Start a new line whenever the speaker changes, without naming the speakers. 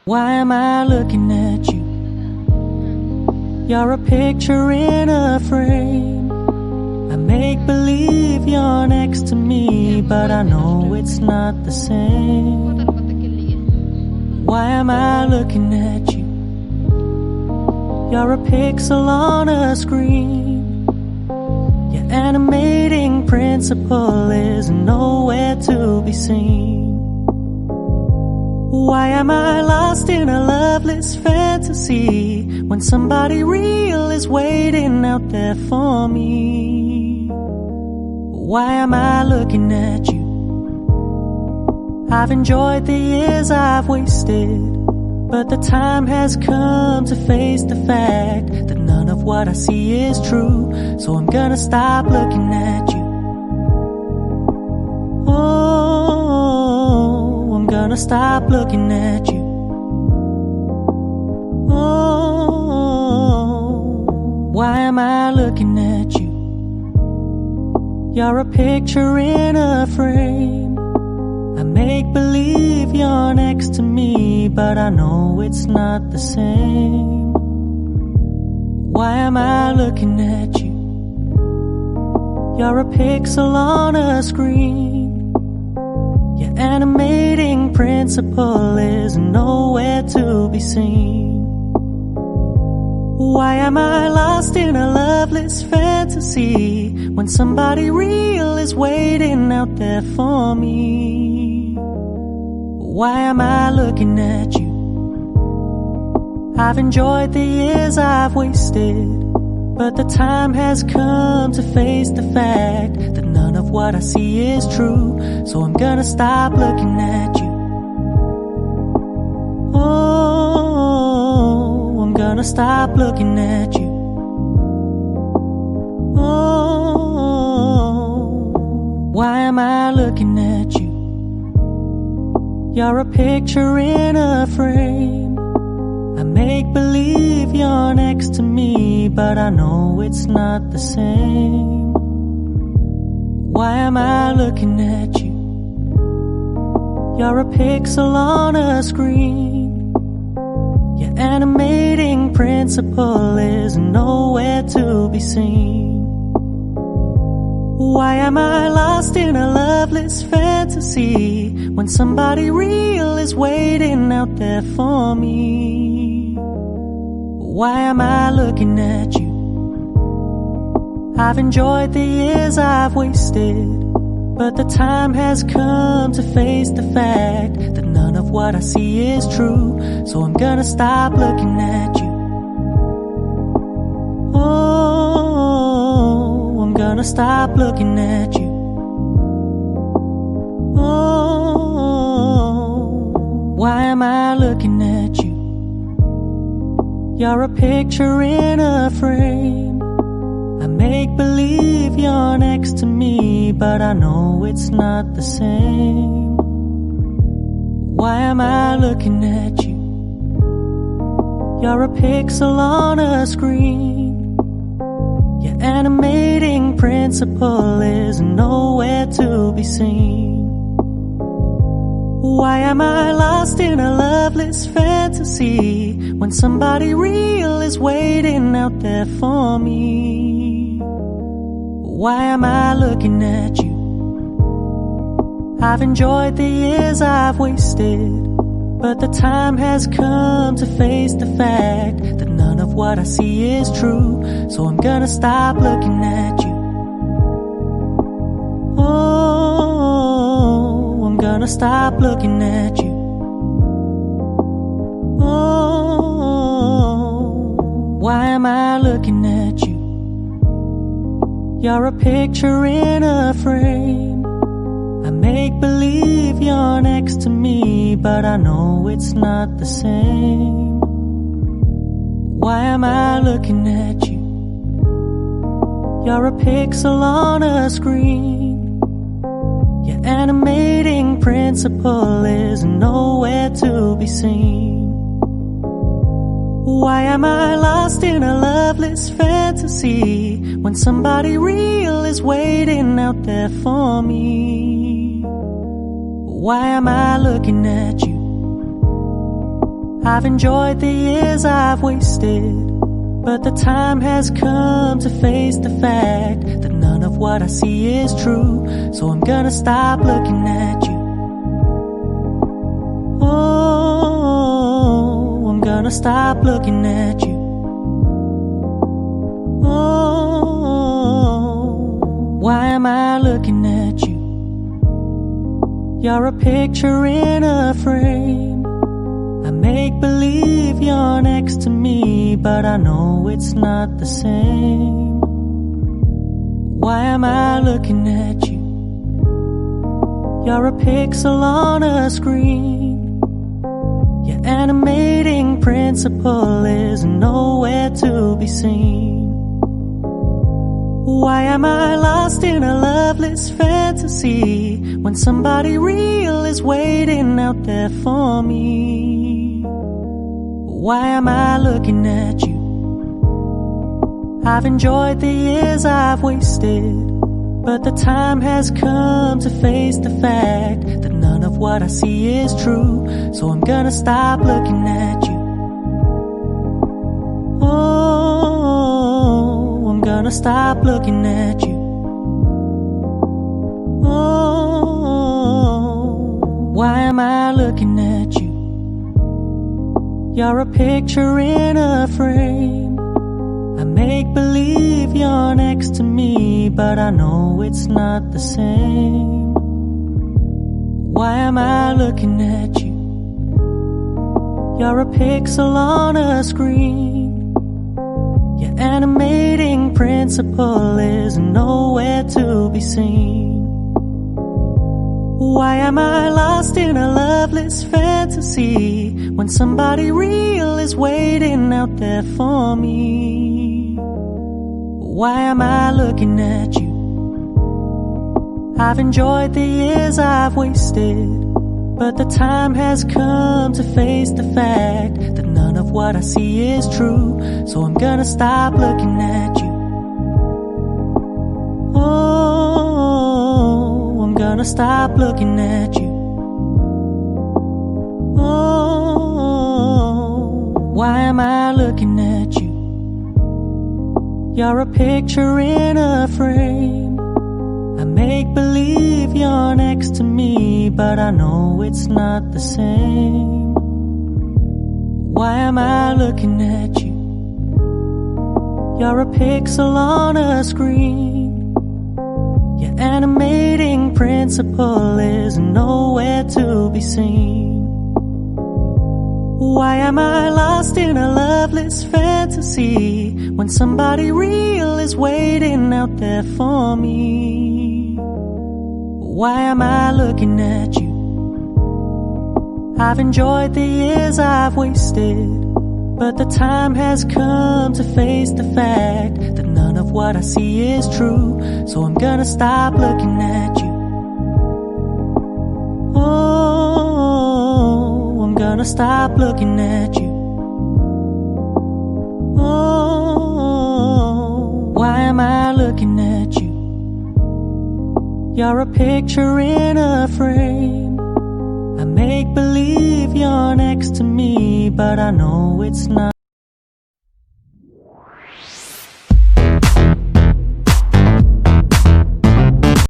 Why am I looking at you? You're a picture in a frame. I make believe you're next to me, but I know it's not the same. Why am I looking at you? You're a pixel on a screen. Your animating principle is nowhere to be seen. Why am I lost in a loveless fantasy when somebody real is waiting out there for me? Why am I looking at you? I've enjoyed the years I've wasted, but the time has come to face the fact that none of what I see is true. So I'm gonna stop looking at you. Oh, I'm gonna stop looking at you. Oh, why am I looking at you? You're a picture in a frame. I make believe you're next to me, but I know it's not the same. Why am I looking at you? You're a pixel on a screen. Your animating principle is nowhere to be seen. Why am I lost in a loveless fantasy when somebody real is waiting out there for me? Why am I looking at you? I've enjoyed the years I've wasted, but the time has come to face the fact that none of what I see is true. So I'm gonna stop looking at you. Oh, I'm gonna stop looking at you. Oh, why am I looking at you? You're a picture in a frame. I make believe you're next to me, but I know it's not the same. Why am I looking at you? You're a pixel on a screen. Your animating principle is nowhere to be seen. Why am I lost in a loveless fantasy when somebody real is waiting out there for me? Why am I looking at you? I've enjoyed the years I've wasted, but the time has come to face the fact that none of what I see is true. So I'm gonna stop looking at you. Oh, I'm gonna stop looking at you. Oh, why am I looking at you? You're a picture in a frame. I make believe you're next to me, but I know it's not the same. Why am I looking at you? You're a pixel on a screen. Your animating principle is nowhere to be seen. Why am I lost in a loveless fantasy when somebody real is waiting out there for me? Why am I looking at you? I've enjoyed the years I've wasted, but the time has come to face the fact that none of what I see is true. So I'm gonna stop looking at you. Oh, I'm gonna stop looking at you. Oh, why am I looking at you? You're a picture in a frame. I make believe you're next to me, but I know it's not the same. Why am I looking at you? You're a pixel on a screen. Your animating principle is nowhere to be seen. Why am I lost in a loveless fantasy when somebody real is waiting out there for me? Why am I looking at you? I've enjoyed the years I've wasted, but the time has come to face the fact that none of what I see is true. So I'm gonna stop looking at you. Oh, I'm gonna stop looking at you. Oh, why am I looking at you? You're a picture in a frame. I make believe you're next to me, but I know it's not the same. Why am I looking at you? You're a pixel on a screen. Your animating principle is nowhere to be seen. Why am I lost in a loveless fantasy when somebody real is waiting out there for me? Why am I looking at you? I've enjoyed the years I've wasted, but the time has come to face the fact that none of what I see is true. So I'm gonna stop looking at you. Oh, I'm gonna stop looking at you. Oh, why am I looking at you? You're a picture in a frame. I make believe you're next to me, but I know it's not the same. Why am I looking at you? You're a pixel on a screen. Your animating principle is nowhere to be seen. Why am I lost in a loveless fantasy when somebody real is waiting out there for me? Why am I looking at you? I've enjoyed the years I've wasted, but the time has come to face the fact that none of what I see is true. So I'm gonna stop looking at you. Oh, I'm gonna stop looking at you. Oh, why am I looking at you? You're a picture in a frame. I make believe you're next to me, but I know it's not the same. Why am I looking at you? You're a pixel on a screen. Your animating principle is nowhere to be seen. Why am I lost in a loveless fantasy when somebody real is waiting out there for me? Why am I looking at you? I've enjoyed the years I've wasted, but the time has come to face the fact that none of what I see is true. So I'm gonna stop looking at you. Oh, I'm gonna stop looking at you. Oh, why am I looking at you? You're a picture in a frame. I make believe you're next to me, but I know it's not.